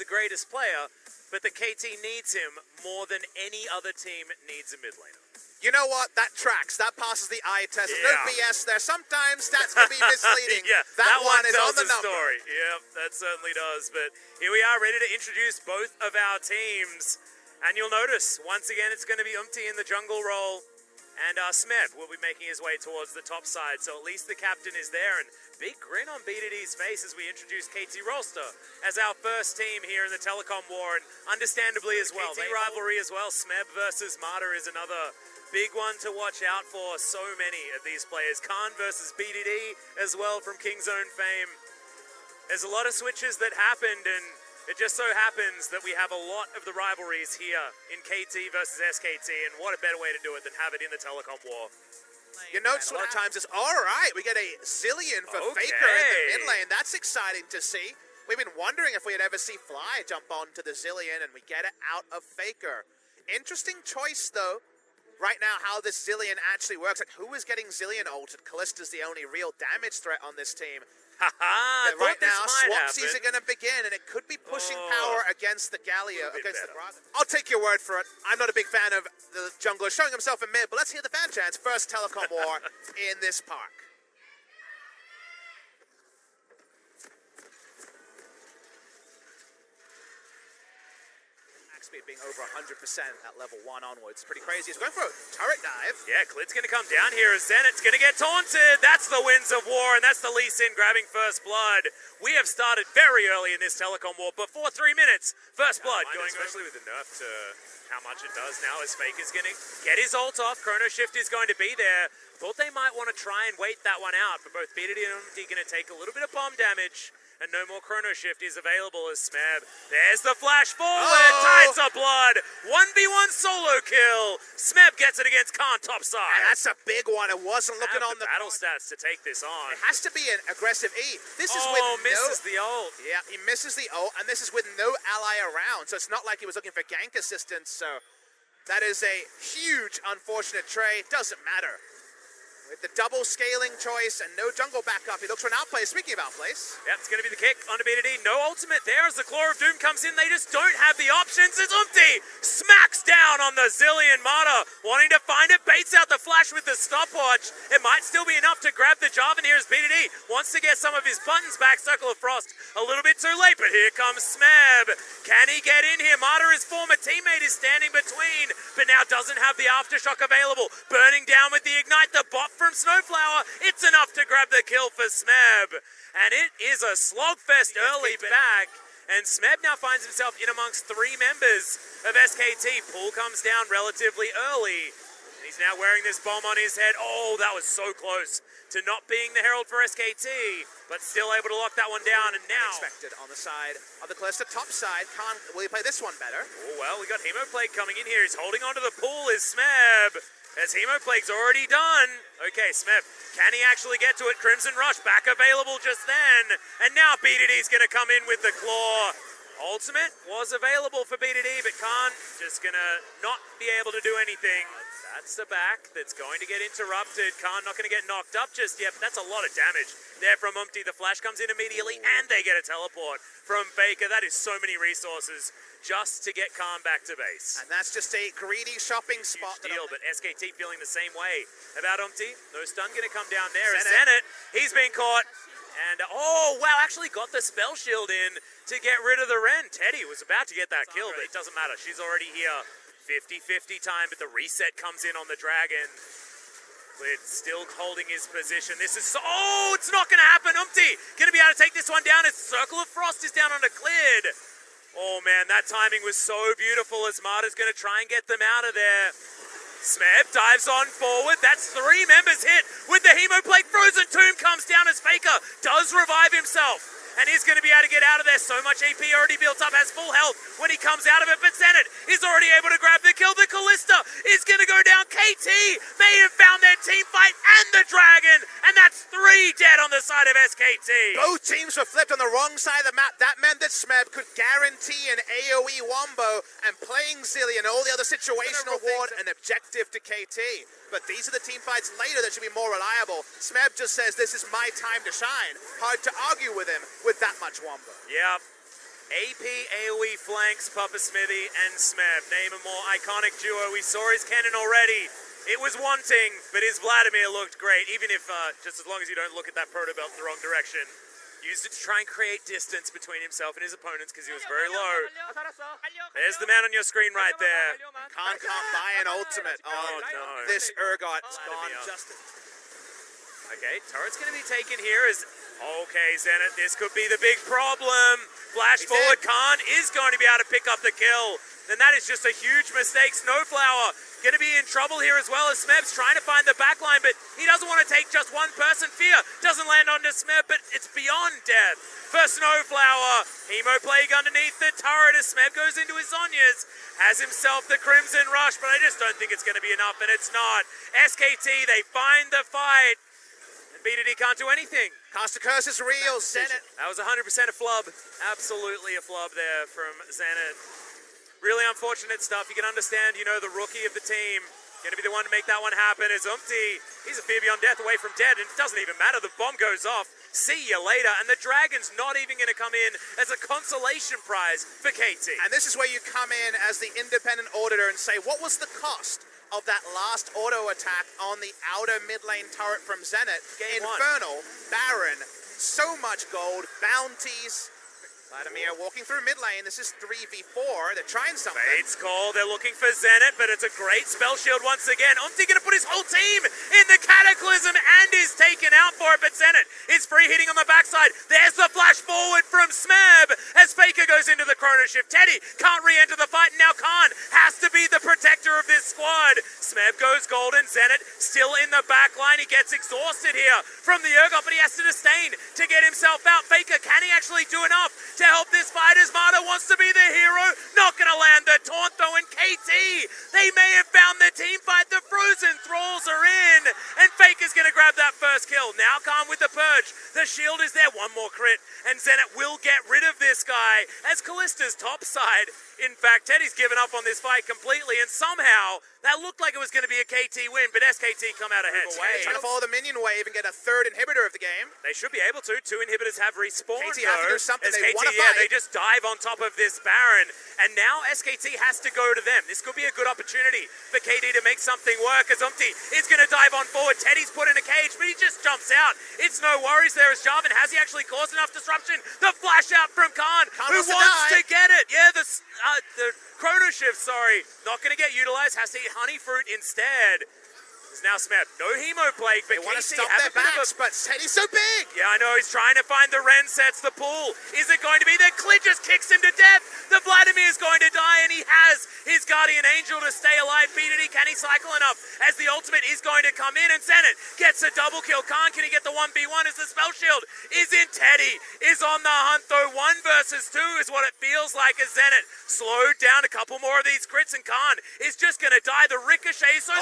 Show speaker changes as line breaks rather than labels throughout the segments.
the greatest player, but the KT needs him more than any other team needs a mid laner.
You know what? That tracks. That passes the eye test. Yeah. No BS there. Sometimes stats can be misleading.
Yeah,
that one is
tells
on the number.
Story. Yep, that certainly does. But here we are, ready to introduce both of our teams. And you'll notice, once again, it's going to be in the jungle role. And Smeb will be making his way towards the top side. So at least the captain is there. And big grin on BDD's face as we introduce KT Rolster as our first team here in the Telecom War. And understandably as well. KT rivalry as well. Smeb versus Marta is another big one to watch out for. So many of these players. Khan versus BDD as well from Kingzone fame. There's a lot of switches that happened, and it just so happens that we have a lot of the rivalries here in KT versus SKT, and what a better way to do it than have it in the Telecom War.
You notice a lot of times it's alright, we get a Zillion for Faker in the mid lane. That's exciting to see. We've been wondering if we'd ever see Fly jump onto the Zillion, and we get it out of Faker. Interesting choice, though. Right now, how this Zillion actually works. Like, who is getting Zillion ulted? Kallista's the only real damage threat on this team. Right now, swapsies are going to begin, and it could be pushing power against the Galio, against the Gragas. I'll take your word for it. I'm not a big fan of the jungler showing himself in mid, but let's hear the fan chants. First Telecom War in this park. Speed being over 100% at level 1 onwards. Pretty crazy. He's going for a turret dive.
Yeah, Clid's going to come down here as Zenit's going to get taunted. That's the Winds of War, and that's the Lee Sin grabbing first blood. We have started very early in this Telecom War. Before 3 minutes, first blood going, especially with the nerf to how much it does now, as Fake is going to get his ult off. Chrono Shift is going to be there. Thought they might want to try and wait that one out, but both BDD and Umti going to take a little bit of bomb damage. And no more Chrono Shift is available as Smeb. There's the flash forward. Tides of blood. 1v1 solo kill. Smeb gets it against Khan topside.
And that's a big one. It wasn't looking on the
battle stats to take this on.
It has to be an aggressive E. This is with
misses the ult.
Yeah, he misses the ult, and this is with no ally around. So it's not like he was looking for gank assistance. So that is a huge, unfortunate trade. Doesn't matter. With the double scaling choice and no jungle backup, he looks for an outplay. Speaking of outplays.
Yep, it's going to be the kick onto BDD. No ultimate there as the Claw of Doom comes in. They just don't have the options. It's Umti smacks down on the Zillion Marta, wanting to find it. Baits out the flash with the stopwatch. It might still be enough to grab the Jarvan here as BDD wants to get some of his buttons back. Circle of Frost a little bit too late, but here comes Smeb. Can he get in here? Marta, his former teammate, is standing between, but now doesn't have the Aftershock available. Burning down with the Ignite. The bot from Snowflower, it's enough to grab the kill for Smeb. And it is a slogfest early back. And Smeb now finds himself in amongst 3 members of SKT. Pool comes down relatively early. And he's now wearing this bomb on his head. Oh, that was so close to not being the Herald for SKT. But still able to lock that one down. And now
expected on the side of the Kalista. Top side. Will he play this one better?
Oh, well, we got Hemoplague coming in here. He's holding onto the pool is Smeb. As Hemoplague's already done. Okay, Smeb, can he actually get to it? Crimson Rush back available just then. And now BDD's going to come in with the Claw. Ultimate was available for BDD, but Khan just going to not be able to do anything. That's the back that's going to get interrupted. Khan not going to get knocked up just yet, but that's a lot of damage there from Umti. The flash comes in immediately, and they get a teleport from Faker. That is so many resources just to get Khan back to base.
And that's just a greedy shopping spot.
Huge deal, but SKT feeling the same way about Umti. No stun going to come down there. Zenit, he's been caught. And, oh, wow, actually got the spell shield in to get rid of the Ren. Teddy was about to get that kill, but it doesn't matter. She's already here. 50-50 time, but the reset comes in on the Dragon. Clid still holding his position. This is oh, it's not going to happen. Umti going to be able to take this one down as Circle of Frost is down onto Clid. Oh, man, that timing was so beautiful as Marta's going to try and get them out of there. Smeb dives on forward. That's 3 members hit with the Hemoplague. Frozen Tomb comes down as Faker does revive himself. And he's going to be able to get out of there. So much AP already built up, has full health when he comes out of it. But Zenit is already able to grab the kill. The Kalista is going to go down. KT may have found their team fight and the Dragon. And that's 3 dead on the side of SKT.
Both teams were flipped on the wrong side of the map. That meant that Smeb could guarantee an AoE wombo. And playing Zillion and all the other situational reward an objective to KT. But these are the team fights later that should be more reliable. Smeb just says, this is my time to shine. Hard to argue with him with that much wombo.
Yeah. AP, AoE flanks, Papa Smithy, and Smeb. Name a more iconic duo. We saw his cannon already. It was wanting, but his Vladimir looked great, even if, just as long as you don't look at that proto belt in the wrong direction. Used it to try and create distance between himself and his opponents because he was very low. There's the man on your screen right there.
Can't buy an ultimate on this Urgot. It's gone just...
Okay, turret's going to be taken here as... Okay, Zenith, this could be the big problem. Flash forward, Khan is going to be able to pick up the kill. Then that is just a huge mistake. Snowflower going to be in trouble here as well as Smeb's trying to find the backline, but he doesn't want to take just one person. Fear doesn't land onto Smeb, but it's beyond death for Snowflower. Hemo plague underneath the turret as Smeb goes into his Zonyas. Has himself the Crimson Rush, but I just don't think it's going to be enough, and it's not. SKT, they find the fight. BDD can't do anything.
Caster Curse is real, Zenith.
That was 100% a flub. Absolutely a flub there from Zenith. Really unfortunate stuff. You can understand, you know, the rookie of the team going to be the one to make that one happen. As he's a fear beyond death away from dead, and it doesn't even matter. The bomb goes off. See you later. And the Dragon's not even going to come in as a consolation prize for KT.
And this is where you come in as the independent auditor and say, what was the cost of that last auto attack on the outer mid lane turret from Zenith? Infernal, Baron, so much gold, bounties. Vladimir walking through mid lane. This is 3v4. They're trying something.
Fate's call. They're looking for Zenith, but it's a great spell shield once again. Umti going to put his whole team in the Cataclysm and is taken out for it, but Zenith is free hitting on the backside. There's the flash forward from Smeb as Faker goes into the Chrono Shift. Teddy can't re-enter the fight, and now Khan has to be the protector of this squad. Smeb goes golden. Zenith still in the back line. He gets exhausted here from the Urgot, but he has to disdain to get himself out. Faker, can he actually do enough to help this fight as Mata wants to be the hero? Not going to land the taunt though, and KT, they may have found the team fight. The Frozen Thralls are in, and Faker's going to grab that first kill. Now Khan with the Purge. The shield is there. One more crit, and Zenith will get rid of this guy as Callista's top side. In fact, Teddy's given up on this fight completely, and somehow that looked like it was going to be a KT win, but SKT come out ahead.
Trying to follow the minion wave and get a third inhibitor of the game.
They should be able to. 2 inhibitors have respawned,
KT have to do something. They want to
fight. They just dive on top of this Baron, and now SKT has to go to them. This could be a good opportunity for KT to make something work, as Umti is going to dive on forward. Teddy's put in a cage, but he just jumps out. It's no worries there as Jarvan. Has he actually caused enough disruption? The flash out from Khan who wants to get it. Yeah, the Chrono Shift, sorry, not going to get utilized. Has to eat honey fruit instead. There's now Smeb. No Hemo Plague, but
they want to stop their backs, but Teddy's so big.
Yeah, I know. He's trying to find the Ren sets the pool. Is it going to be that Clit just kicks him to death? The Vladimir is going to die, and he has his Guardian Angel to stay alive. BDD, can he cycle enough as the ultimate is going to come in, and Zenith gets a double kill. Khan, can he get the 1v1 as the spell shield is in? Teddy is on the hunt, though. 1 versus 2 is what it feels like as Zenith slowed down a couple more of these crits, and Khan is just going to die. The ricochet is so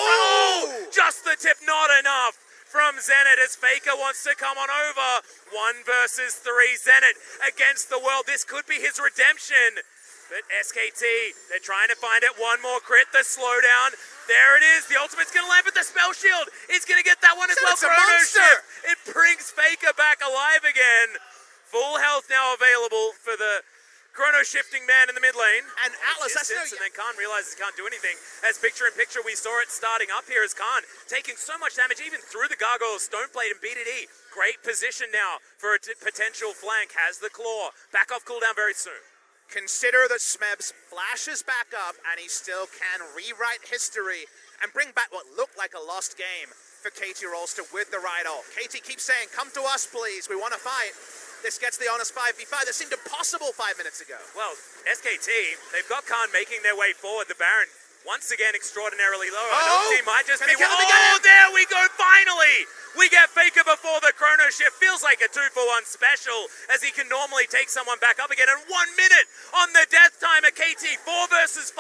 just the tip, not enough from Zenith as Faker wants to come on over. 1 versus 3, Zenith against the world. This could be his redemption. But SKT, they're trying to find it. 1 more crit, the slowdown. There it is. The ultimate's going to land, but the spell shield is going to get that one as well. Chrono Shift. It brings Faker back alive again. Full health now available for the Chrono Shifting man in the mid lane.
And Atlas, that's
and then Khan realizes he can't do anything. As picture-in-picture, we saw it starting up here as Khan taking so much damage, even through the Gargoyle Stoneplate and BDD. Great position now for a potential flank. Has the claw. Back off cooldown very soon.
Consider that Smebs flashes back up, and he still can rewrite history and bring back what looked like a lost game for KT Rolster with the right ult. KT keeps saying, come to us, please. We want to fight. This gets the honest 5v5 that seemed impossible 5 minutes ago.
Well, SKT, they've got Khan making their way forward. The Baron, once again, extraordinarily low. He might just be... there we go, finally! We get Faker before the Chrono Shift. Feels like a 2-for-1 special, as he can normally take someone back up again. And 1 minute on the death time of KT. 4 versus 5,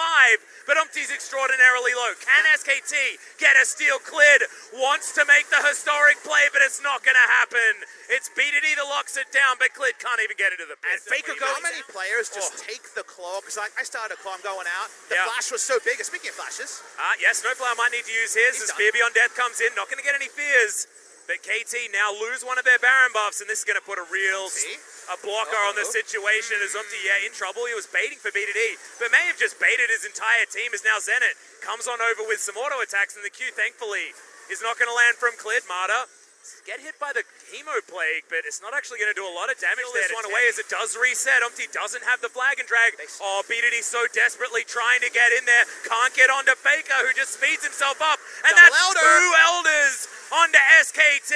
but Umti's extraordinarily low. Can SKT get a steal cleared? Wants to make the historic play, but it's not going to happen. It's BDD that locks it down, but Clit can't even get into the pit.
And Faker, how many players just take the claw? Because I started a claw, I'm going out. The flash was so big. Speaking of flashes.
Yes, Snowflower might need to use his as Fear Beyond Death comes in. Not going to get any fears. But KT now lose one of their Baron buffs, and this is going to put a real a blocker on the situation as Umti, in trouble. He was baiting for BDD, but may have just baited his entire team as now Zenit comes on over with some auto attacks in the queue. Thankfully, is not going to land from Clid. Marta get hit by the Hemo Plague, but it's not actually going to do a lot of damage there. This one away as it does reset. Umti doesn't have the flag and drag. Oh, BDD so desperately trying to get in there. Can't get onto Faker, who just speeds himself up. And that's two Elders onto SKT.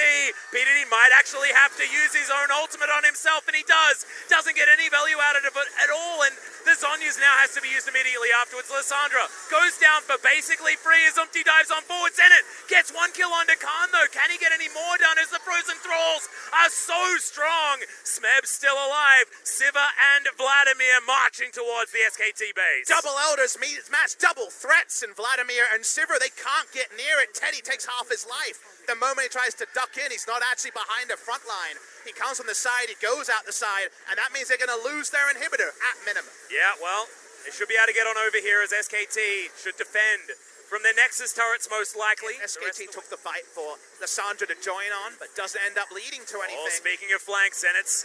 BDD might actually have to use his own ultimate on himself, and he does. Doesn't get any value out of it at all, and the Zhonya's now has to be used immediately afterwards. Lissandra goes down for basically free as Umti dives on forward. Zenit gets one kill onto Khan, though. Can he get any more done as the Frozen Thralls are so strong? Smeb's still alive. Siva and Vladimir marching towards the SKT base.
Double Elders match, double threats, and Vladimir and Siva, they can't get near it. Teddy takes half his life. The moment he tries to duck in, he's not actually behind the front line. He comes from the side, he goes out the side, and that means they're going to lose their inhibitor at minimum.
Yeah, well, they should be able to get on over here as SKT should defend from their Nexus turrets most likely.
SKT took the fight for Lissandra to join on, but doesn't end up leading to anything.
Oh, speaking of flanks, Zenit's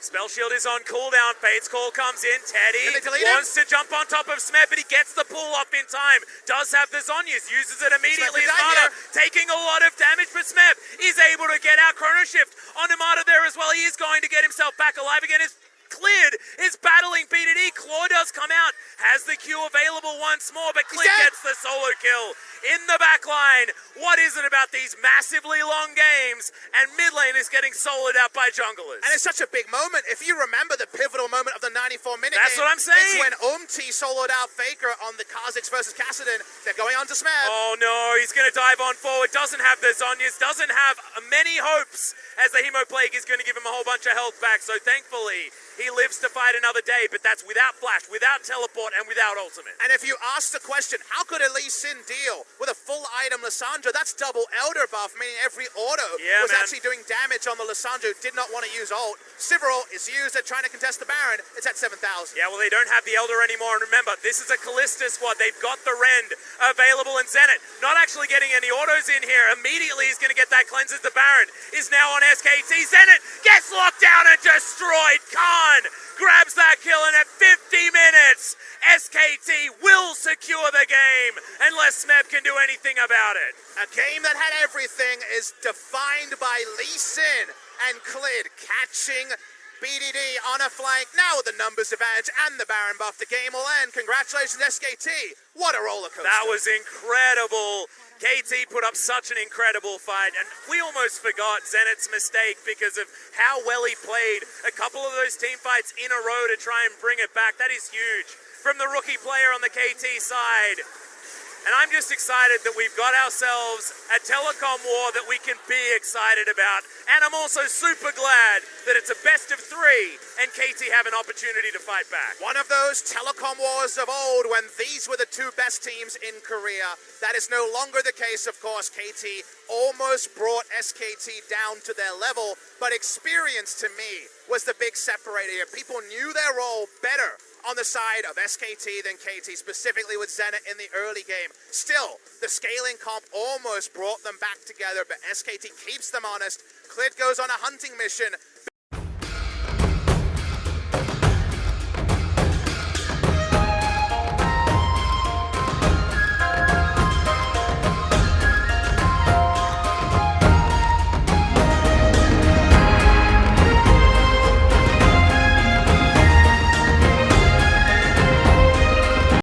spell shield is on cooldown. Fate's call comes in. Teddy wants to jump on top of Smeb, but he gets the pull off in time. Does have the Zhonya's, uses it immediately. Marta taking a lot of damage, but Smeb is able to get out. Chrono Shift onto Marta there as well. He is going to get himself back alive again. Is Clid is battling BDD. Claw does come out, has the Q available once more, but Clid gets the solo kill in the back line. What is it about these massively long games? And mid lane is getting soloed out by junglers.
And it's such a big moment. If you remember the pivotal moment of the 94-minute game,
that's what I'm saying.
It's when Umti soloed out Faker on the Kha'Zix versus Kassadin. They're going on to Smeb.
Oh no, he's going to dive on forward. Doesn't have the Zhonya's, doesn't have many hopes as the Hemo Plague is going to give him a whole bunch of health back. So thankfully, he lives to fight another day, but that's without flash, without teleport, and without ultimate.
And if you ask the question, how could Lee Sin deal with a full item Lissandra? That's double Elder buff, meaning every auto was actually doing damage on the Lissandra who did not want to use ult. Sivril is used at trying to contest the Baron. It's at 7,000.
Yeah, well, they don't have the Elder anymore, and remember, this is a Callista squad. They've got the Rend available, and Zenit not actually getting any autos in here. Immediately, he's going to get that cleanses. The Baron is now on SKT. Zenit gets locked down and destroyed. Khan grabs that kill, and at 50 minutes, SKT will secure the game unless Smeb can do anything about it.
A game that had everything is defined by Lee Sin and Clid catching BDD on a flank. Now with the numbers advantage and the Baron buff, the game will end. Congratulations, SKT. What a roller coaster.
That was incredible. KT put up such an incredible fight, and we almost forgot Zenit's mistake because of how well he played a couple of those team fights in a row to try and bring it back. That is huge from the rookie player on the KT side. And I'm just excited that we've got ourselves a telecom war that we can be excited about. And I'm also super glad that it's a best of 3 and KT have an opportunity to fight back.
One of those telecom wars of old when these were the 2 best teams in Korea. That is no longer the case, of course. KT almost brought SKT down to their level, but experience to me was the big separator here. People knew their role better on the side of SKT than KT, specifically with Zenit in the early game. Still, the scaling comp almost brought them back together, but SKT keeps them honest. Clid goes on a hunting mission.